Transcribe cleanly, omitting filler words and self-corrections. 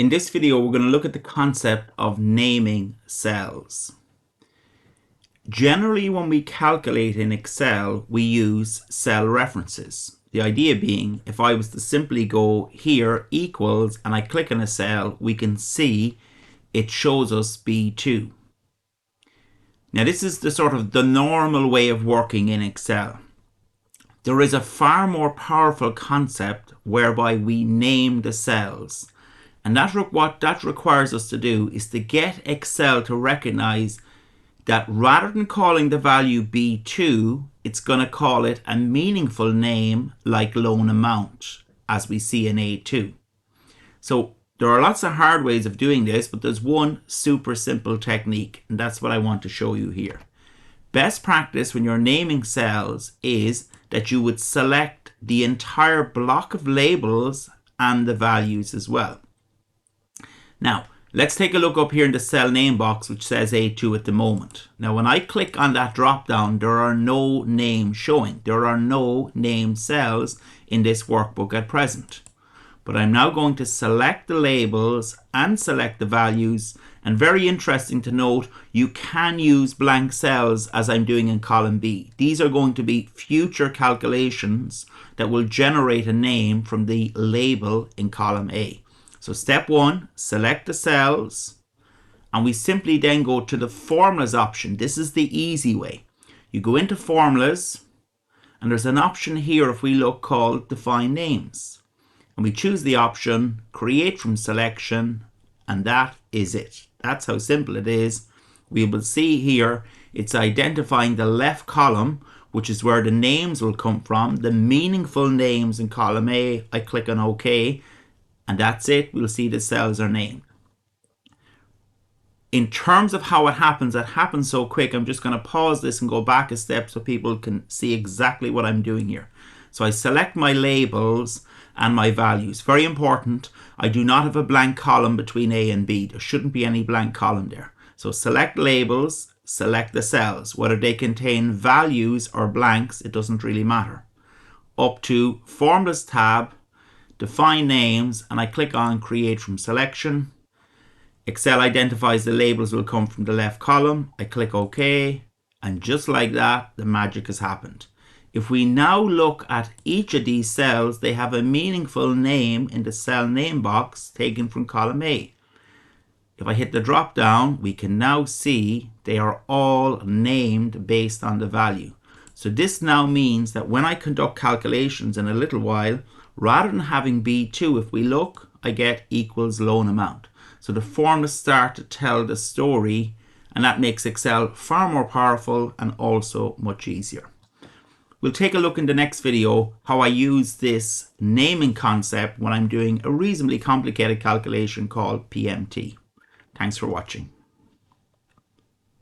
In this video, we're going to look at the concept of naming cells. Generally, when we calculate in Excel, we use cell references. The idea being, if I was to simply go here equals and I click on a cell, we can see it shows us B2. Now, this is the normal way of working in Excel. There is a far more powerful concept whereby we name the cells. And what that requires us to do is to get Excel to recognize that rather than calling the value B2, it's going to call it a meaningful name like loan amount, as we see in A2. So there are lots of hard ways of doing this, but there's one super simple technique, and that's what I want to show you here. Best practice when you're naming cells is that you would select the entire block of labels and the values as well. Now, let's take a look up here in the cell name box, which says A2 at the moment. Now, when I click on that drop down, there are no names showing. There are no named cells in this workbook at present. But I'm now going to select the labels and select the values. And very interesting to note, you can use blank cells as I'm doing in column B. These are going to be future calculations that will generate a name from the label in column A. So step one, select the cells, and we simply then go to the formulas option. This is the easy way. You go into formulas, and there's an option here, if we look, called define names. And we choose the option create from selection, and that is it. That's how simple it is. We will see here, it's identifying the left column, which is where the names will come from, the meaningful names in column A. I click on OK. And that's it. We'll see the cells are named. In terms of how it happens so quick. I'm just going to pause this and go back a step so people can see exactly what I'm doing here. So I select my labels and my values. Very important. I do not have a blank column between A and B. There shouldn't be any blank column there. So select labels, select the cells. Whether they contain values or blanks, it doesn't really matter. Up to Formulas tab, define names, and I click on create from selection. Excel identifies the labels will come from the left column. I click OK, and just like that, the magic has happened. If we now look at each of these cells, they have a meaningful name in the cell name box taken from column A. If I hit the drop down, we can now see they are all named based on the value. So this now means that when I conduct calculations in a little while, rather than having B2, if we look, I get equals loan amount. So the formulas start to tell the story, and that makes Excel far more powerful and also much easier. We'll take a look in the next video how I use this naming concept when I'm doing a reasonably complicated calculation called PMT. Thanks for watching.